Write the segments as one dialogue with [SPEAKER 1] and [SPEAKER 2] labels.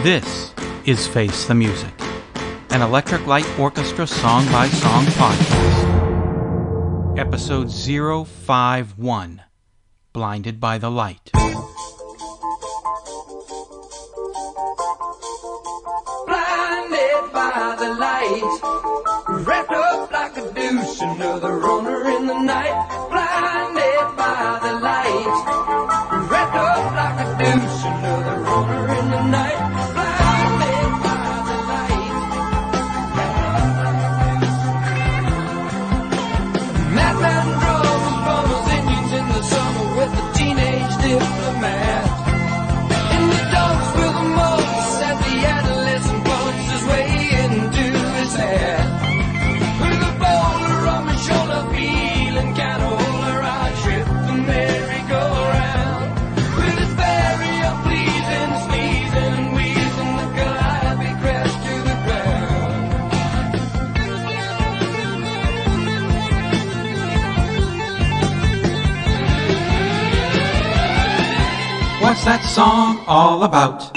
[SPEAKER 1] This is Face the Music, an Electric Light Orchestra song-by-song podcast. Episode 051, Blinded by the Light.
[SPEAKER 2] Blinded by the light, wrapped up like a douche, another runner in the night. Blinded by the light, wrapped up like a douche, another runner in the night. Blinded by the light. Madman drums, bombers, Indians in the summer with a teenage diplomat. In the dumps with a most at the adolescent pumps his way into his hat. With a boulder on my shoulder, feeling kinda older, I trip the merry-go-round. With his very unpleasing sneezing and wheezing, the Calliope crashed to the ground.
[SPEAKER 1] What's that song all about?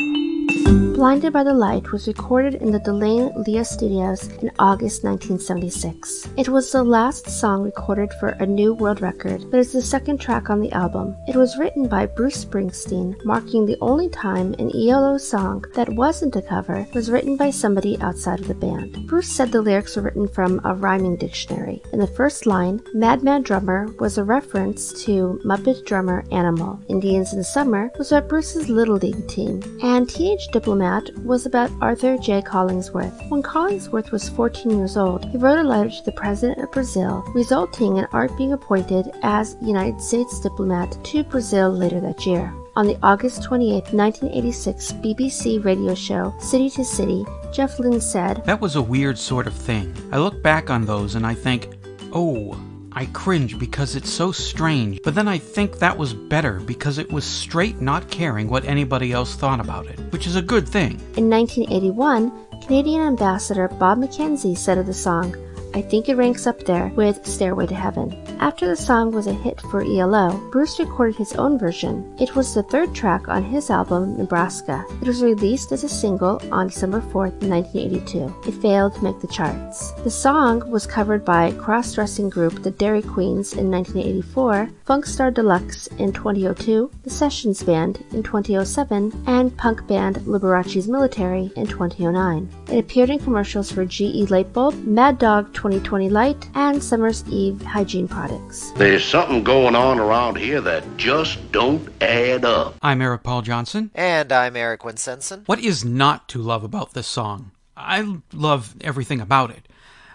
[SPEAKER 3] Blinded by the Light was recorded in the Delane Lea Studios in August 1976. It was the last song recorded for a new world record, but is the second track on the album. It was written by Bruce Springsteen, marking the only time an E.L.O. song that wasn't a cover was written by somebody outside of the band. Bruce said the lyrics were written from a rhyming dictionary. In the first line, Madman Drummer was a reference to Muppet drummer Animal. Indians in Summer was about Bruce's Little League team, and Teenage Diplomat was about Arthur J. Collingsworth. When Collingsworth was 14 years old, he wrote a letter to the President of Brazil, resulting in Art being appointed as United States diplomat to Brazil later that year. On the August 28, 1986 BBC radio show City to City, Jeff Lynne said,
[SPEAKER 1] That was a weird sort of thing. I look back on those and I think, oh, I cringe because it's so strange, but then I think that was better because it was straight not caring what anybody else thought about it, which is a good thing.
[SPEAKER 3] In 1981, Canadian Ambassador Bob McKenzie said of the song, I think it ranks up there with Stairway to Heaven. After the song was a hit for E.L.O., Bruce recorded his own version. It was the third track on his album, Nebraska. It was released as a single on December 4th, 1982. It failed to make the charts. The song was covered by cross-dressing group The Dairy Queens in 1984, Funk Star Deluxe in 2002, The Sessions Band in 2007, and punk band Liberace's Military in 2009. It appeared in commercials for GE Light Bulb, Mad Dog 2020 Light, and Summer's Eve hygiene products.
[SPEAKER 4] There's something going on around here that just don't add up.
[SPEAKER 1] I'm Eric Paul Johnson.
[SPEAKER 5] And I'm Eric Winsenson.
[SPEAKER 1] What is not to love about this song? I love everything about it.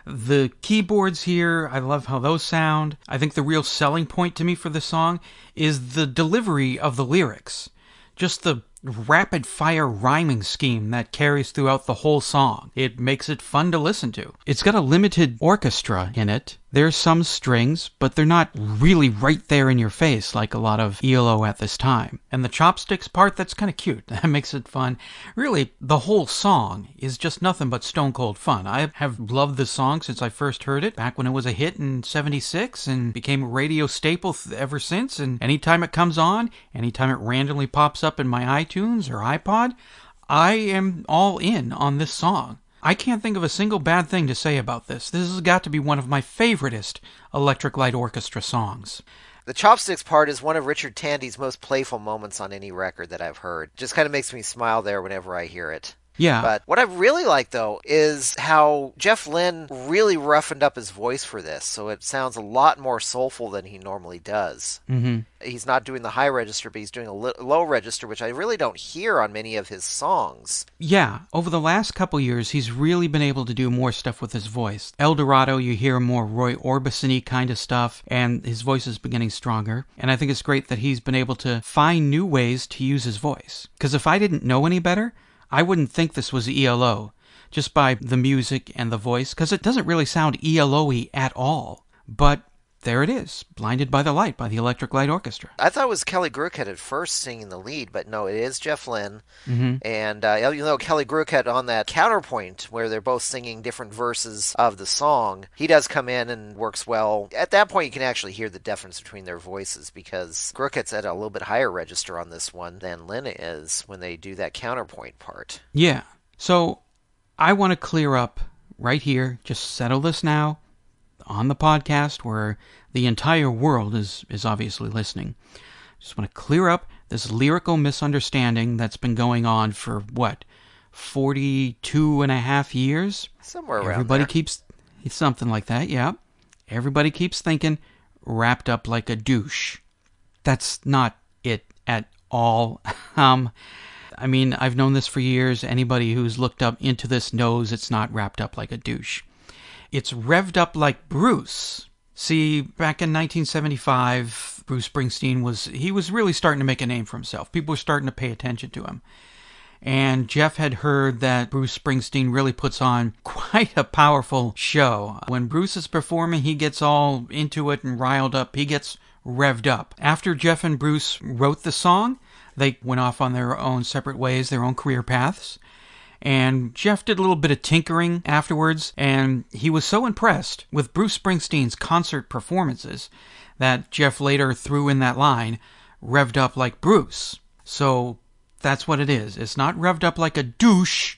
[SPEAKER 1] The keyboards here, I love how those sound. I think the real selling point to me for this song is the delivery of the lyrics. Just the rapid-fire rhyming scheme that carries throughout the whole song. It makes it fun to listen to. It's got a limited orchestra in it. There's some strings, but they're not really right there in your face like a lot of E.L.O. at this time. And the chopsticks part, that's kind of cute. That makes it fun. Really, the whole song is just nothing but stone cold fun. I have loved this song since I first heard it, back when it was a hit in '76, and became a radio staple ever since. And anytime it comes on, anytime it randomly pops up in my iTunes or iPod, I am all in on this song. I can't think of a single bad thing to say about this. This has got to be one of my favoritist Electric Light Orchestra songs.
[SPEAKER 5] The chopsticks part is one of Richard Tandy's most playful moments on any record that I've heard. Just kind of makes me smile there whenever I hear it.
[SPEAKER 1] Yeah.
[SPEAKER 5] But what I really like, though, is how Jeff Lynne really roughened up his voice for this, so it sounds a lot more soulful than he normally does.
[SPEAKER 1] Mm-hmm.
[SPEAKER 5] He's not doing the high register, but he's doing a low register, which I really don't hear on many of his songs.
[SPEAKER 1] Yeah, over the last couple years, he's really been able to do more stuff with his voice. El Dorado, you hear more Roy Orbison-y kind of stuff, and his voice is getting stronger. And I think it's great that he's been able to find new ways to use his voice. Because if I didn't know any better, I wouldn't think this was E.L.O. just by the music and the voice, because it doesn't really sound E.L.O.y at all. But there it is, Blinded by the Light by the Electric Light Orchestra.
[SPEAKER 5] I thought it was Kelly Crooked at first singing the lead, but no, it is Jeff Lynne.
[SPEAKER 1] Mm-hmm.
[SPEAKER 5] And Kelly Crooked on that counterpoint where they're both singing different verses of the song, he does come in and works well. At that point, you can actually hear the difference between their voices because Crooked's at a little bit higher register on this one than Lynne is when they do that counterpoint part.
[SPEAKER 1] Yeah. So I want to clear up right here, just settle this now on the podcast where the entire world is obviously listening. Just want to clear up this lyrical misunderstanding that's been going on for, 42 and a half years?
[SPEAKER 5] Somewhere around
[SPEAKER 1] Everybody
[SPEAKER 5] there.
[SPEAKER 1] keeps, something like that, yeah. Everybody keeps thinking, wrapped up like a douche. That's not it at all. I mean, I've known this for years. Anybody who's looked up into this knows it's not wrapped up like a douche. It's revved up like Bruce. See, back in 1975, Bruce Springsteen was really starting to make a name for himself. People were starting to pay attention to him. And Jeff had heard that Bruce Springsteen really puts on quite a powerful show. When Bruce is performing, he gets all into it and riled up. He gets revved up. After Jeff and Bruce wrote the song, they went off on their own separate ways, their own career paths. And Jeff did a little bit of tinkering afterwards, and he was so impressed with Bruce Springsteen's concert performances that Jeff later threw in that line, revved up like Bruce. So that's what it is. It's not revved up like a douche,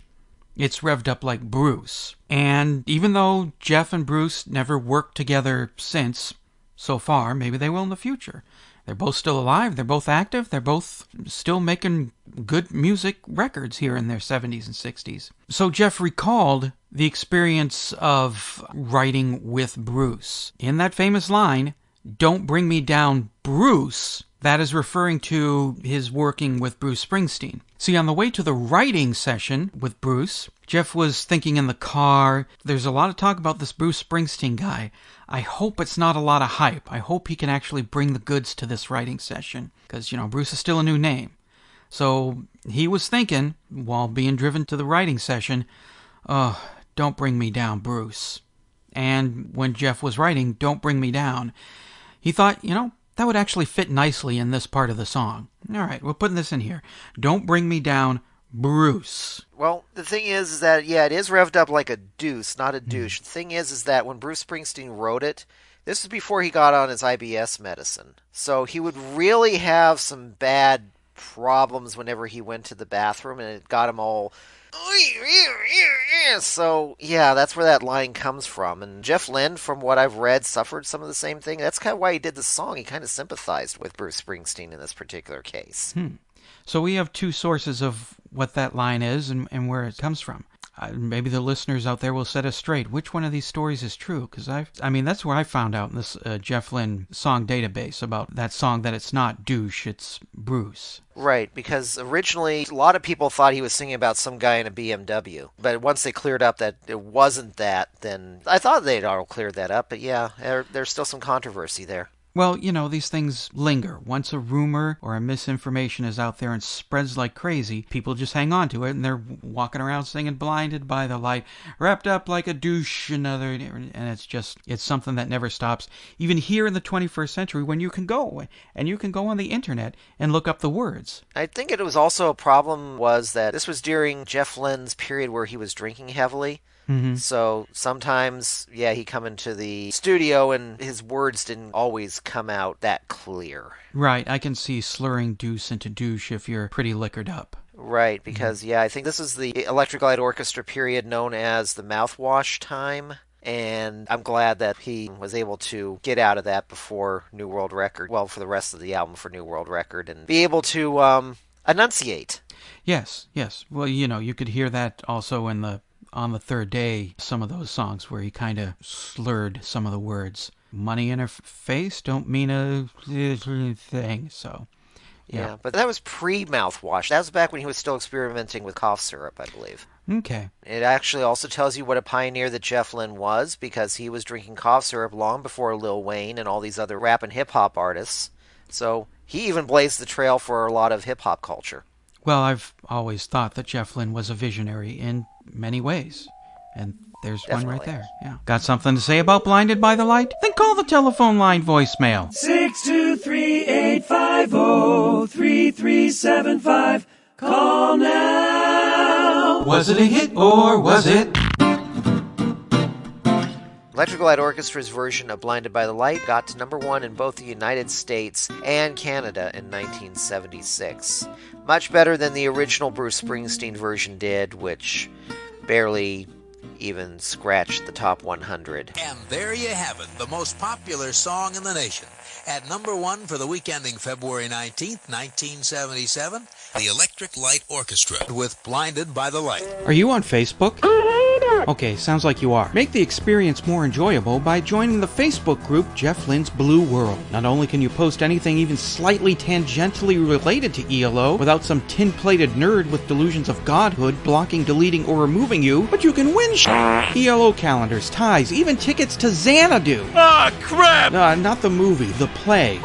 [SPEAKER 1] it's revved up like Bruce. And even though Jeff and Bruce never worked together since, so far, maybe they will in the future. They're both still alive, they're both active, they're both still making good music records here in their 70s and 60s. So Jeff recalled the experience of writing with Bruce. In that famous line, "Don't bring me down, Bruce," that is referring to his working with Bruce Springsteen. See, on the way to the writing session with Bruce, Jeff was thinking in the car, there's a lot of talk about this Bruce Springsteen guy. I hope it's not a lot of hype. I hope he can actually bring the goods to this writing session. Because, Bruce is still a new name. So he was thinking, while being driven to the writing session, don't bring me down, Bruce. And when Jeff was writing, don't bring me down, he thought, that would actually fit nicely in this part of the song. All right, we're putting this in here. Don't bring me down, Bruce.
[SPEAKER 5] Well, the thing is that, it is revved up like a deuce, not a douche. The thing is that when Bruce Springsteen wrote it, this was before he got on his IBS medicine. So he would really have some bad problems whenever he went to the bathroom, and it got him all... So, that's where that line comes from. And Jeff Lynne, from what I've read, suffered some of the same thing. That's kind of why he did the song. He kind of sympathized with Bruce Springsteen in this particular case.
[SPEAKER 1] So we have two sources of what that line is and where it comes from. Maybe the listeners out there will set us straight. Which one of these stories is true? Because that's where I found out in this Jeff Lynne song database about that song that it's not douche, it's Bruce.
[SPEAKER 5] Right, because originally a lot of people thought he was singing about some guy in a BMW. But once they cleared up that it wasn't that, then I thought they'd all cleared that up. But there's still some controversy there.
[SPEAKER 1] Well, these things linger. Once a rumor or a misinformation is out there and spreads like crazy, people just hang on to it, and they're walking around singing Blinded by the Light, wrapped up like a douche, and it's something that never stops. Even here in the 21st century, when you can go on the internet and look up the words.
[SPEAKER 5] I think it was also a problem was that this was during Jeff Lynne's period where he was drinking heavily.
[SPEAKER 1] Mm-hmm.
[SPEAKER 5] So sometimes, he'd come into the studio and his words didn't always come out that clear.
[SPEAKER 1] Right, I can see slurring deuce into douche if you're pretty liquored up.
[SPEAKER 5] Right, because, I think this is the Electric Light Orchestra period known as the mouthwash time. And I'm glad that he was able to get out of that before New World Record, well, for the rest of the album for New World Record, and be able to enunciate.
[SPEAKER 1] Yes. Well, you could hear that also on the third day, some of those songs where he kind of slurred some of the words. Money in her face don't mean a thing, so...
[SPEAKER 5] Yeah, but that was pre-mouthwash. That was back when he was still experimenting with cough syrup, I believe.
[SPEAKER 1] Okay.
[SPEAKER 5] It actually also tells you what a pioneer that Jeff Lynne was, because he was drinking cough syrup long before Lil Wayne and all these other rap and hip-hop artists. So he even blazed the trail for a lot of hip-hop culture.
[SPEAKER 1] Well, I've always thought that Jeff Lynne was a visionary in many ways, and There's
[SPEAKER 5] Definitely.
[SPEAKER 1] one right there. Yeah. Got something to say about Blinded by the Light? Then call the telephone line voicemail.
[SPEAKER 2] 623-850-3375. Call now.
[SPEAKER 1] Was it a hit or was it?
[SPEAKER 5] Electric Light Orchestra's version of Blinded by the Light got to number 1 in both the United States and Canada in 1976. Much better than the original Bruce Springsteen version did, which barely even scratched the top 100.
[SPEAKER 6] And there you have it, the most popular song in the nation. At number 1 for the week ending February 19th, 1977, the Electric Light Orchestra with Blinded by the Light.
[SPEAKER 1] Are you on Facebook? Okay, sounds like you are. Make the experience more enjoyable by joining the Facebook group Jeff Lynne's Blue World. Not only can you post anything even slightly tangentially related to E.L.O. without some tin-plated nerd with delusions of godhood blocking, deleting, or removing you, but you can win E.L.O. calendars, ties, even tickets to Xanadu.
[SPEAKER 2] Ah, crap!
[SPEAKER 1] Not the movie, the play.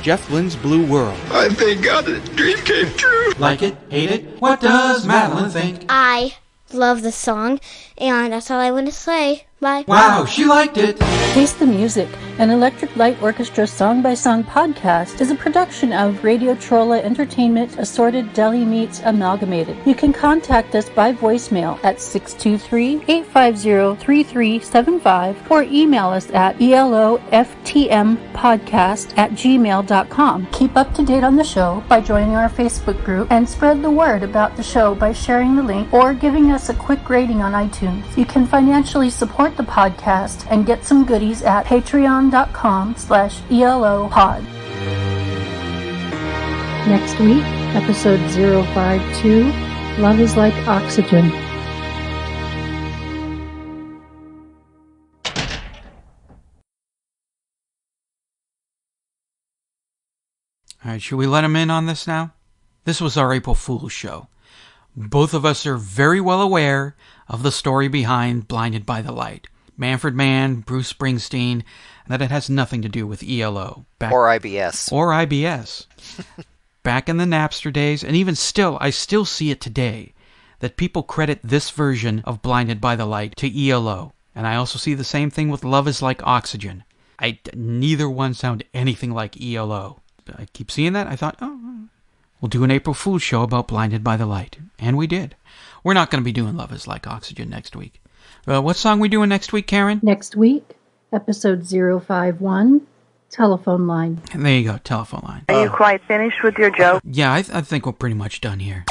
[SPEAKER 1] Jeff Lynne's Blue World.
[SPEAKER 7] I thank God that the dream came true.
[SPEAKER 1] Like it? Hate it? What does Madeline think?
[SPEAKER 8] I love the song, and that's all I want to say. Bye.
[SPEAKER 1] Wow, she liked it.
[SPEAKER 9] Taste the Music, an Electric Light Orchestra song-by-song podcast, is a production of Radio Trolla Entertainment Assorted Deli Meats Amalgamated. You can contact us by voicemail at 623-850-3375 or email us at eloftmpodcast@gmail.com. Keep up to date on the show by joining our Facebook group and spread the word about the show by sharing the link or giving us a quick rating on iTunes. You can financially support the podcast and get some goodies at patreon.com/ELOpod. Next week, episode 052, Love is Like Oxygen.
[SPEAKER 1] All right, should we let him in on this now? This was our April Fool's show. Both of us are very well aware of the story behind Blinded by the Light. Manfred Mann, Bruce Springsteen, and that it has nothing to do with E.L.O.
[SPEAKER 5] Or IBS.
[SPEAKER 1] Or IBS. Back in the Napster days, and even still, I still see it today, that people credit this version of Blinded by the Light to E.L.O. And I also see the same thing with Love is Like Oxygen. Neither one sound anything like E.L.O. I keep seeing that. I thought, we'll do an April Fool's show about Blinded by the Light. And we did. We're not going to be doing Love is Like Oxygen next week. What song we doing next week, Karen?
[SPEAKER 9] Next week, episode 051, Telephone Line.
[SPEAKER 1] And there you go, telephone line.
[SPEAKER 10] Are you quite finished with your joke?
[SPEAKER 1] Yeah, I think we're pretty much done here.